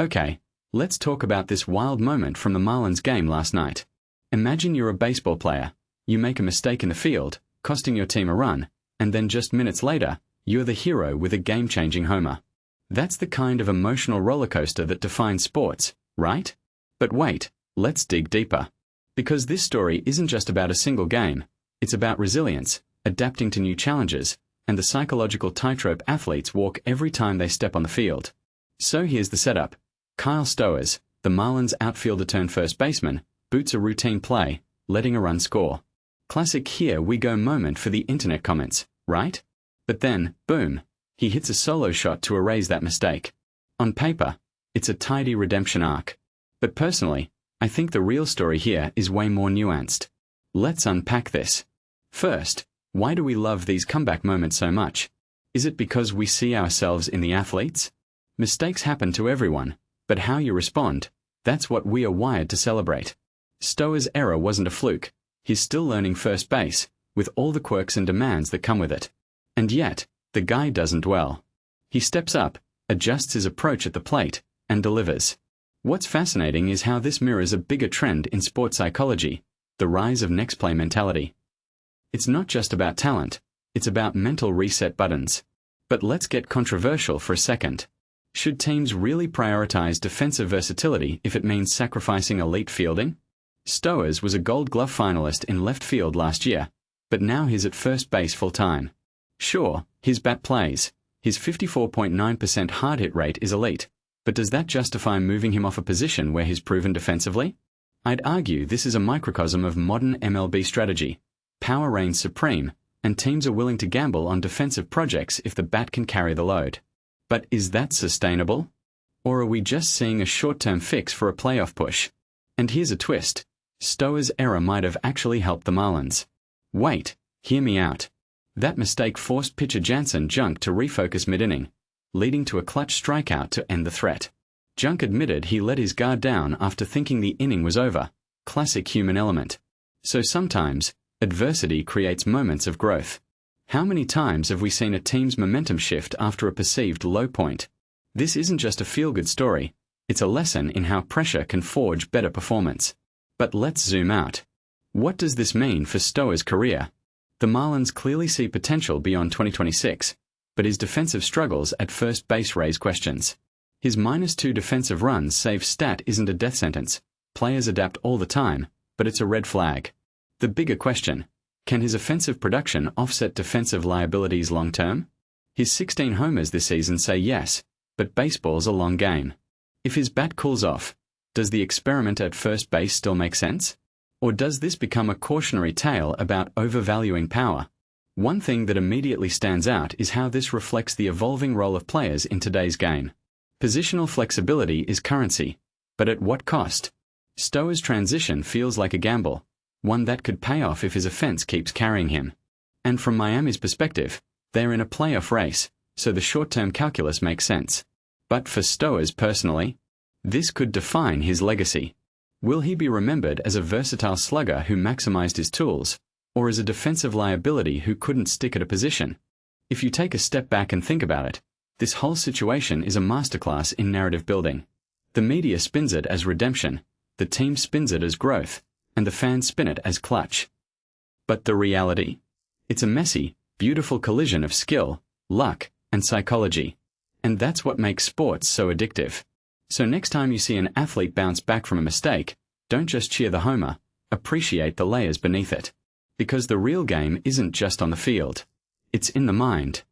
Okay, let's talk about this wild moment from the Marlins game last night. Imagine you're a baseball player. You make a mistake in the field, costing your team a run, and then just minutes later, you're the hero with a game-changing homer. That's the kind of emotional roller coaster that defines sports, right? But wait, let's dig deeper. Because this story isn't just about a single game, it's about resilience, adapting to new challenges, and the psychological tightrope athletes walk every time they step on the field. So here's the setup. Kyle Stowers, the Marlins outfielder turned first baseman, boots a routine play, letting a run score. Classic here we go moment for the internet comments, right? But then, boom, he hits a solo shot to erase that mistake. On paper, it's a tidy redemption arc. But personally, I think the real story here is way more nuanced. Let's unpack this. First, why do we love these comeback moments so much? Is it because we see ourselves in the athletes? Mistakes happen to everyone, but how you respond, that's what we are wired to celebrate. Stowers' error wasn't a fluke. He's still learning first base, with all the quirks and demands that come with it. And yet, the guy doesn't dwell. He steps up, adjusts his approach at the plate, and delivers. What's fascinating is how this mirrors a bigger trend in sports psychology, the rise of next play mentality. It's not just about talent, it's about mental reset buttons. But let's get controversial for a second. Should teams really prioritize defensive versatility if it means sacrificing elite fielding? Stowers was a Gold Glove finalist in left field last year, but now he's at first base full-time. Sure, his bat plays. His 54.9% hard hit rate is elite, but does that justify moving him off a position where he's proven defensively? I'd argue this is a microcosm of modern MLB strategy. Power reigns supreme, and teams are willing to gamble on defensive projects if the bat can carry the load. But is that sustainable? Or are we just seeing a short-term fix for a playoff push? And here's a twist. Stowers' error might have actually helped the Marlins. Wait, hear me out. That mistake forced pitcher Janson Junk to refocus mid-inning, leading to a clutch strikeout to end the threat. Junk admitted he let his guard down after thinking the inning was over. Classic human element. So sometimes, adversity creates moments of growth. How many times have we seen a team's momentum shift after a perceived low point? This isn't just a feel-good story, it's a lesson in how pressure can forge better performance. But let's zoom out. What does this mean for Stowers' career? The Marlins clearly see potential beyond 2026, but his defensive struggles at first base raise questions. His -2 defensive runs save stat isn't a death sentence. Players adapt all the time, but it's a red flag. The bigger question: can his offensive production offset defensive liabilities long-term? His 16 homers this season say yes, but baseball's a long game. If his bat cools off, does the experiment at first base still make sense? Or does this become a cautionary tale about overvaluing power? One thing that immediately stands out is how this reflects the evolving role of players in today's game. Positional flexibility is currency, but at what cost? Stowers' transition feels like a gamble, one that could pay off if his offense keeps carrying him. And from Miami's perspective, they're in a playoff race, so the short-term calculus makes sense. But for Stowers personally, this could define his legacy. Will he be remembered as a versatile slugger who maximized his tools, or as a defensive liability who couldn't stick at a position? If you take a step back and think about it, this whole situation is a masterclass in narrative building. The media spins it as redemption, the team spins it as growth, and the fans spin it as clutch. But the reality? It's a messy, beautiful collision of skill, luck, and psychology. And that's what makes sports so addictive. So next time you see an athlete bounce back from a mistake, don't just cheer the homer, appreciate the layers beneath it. Because the real game isn't just on the field. It's in the mind.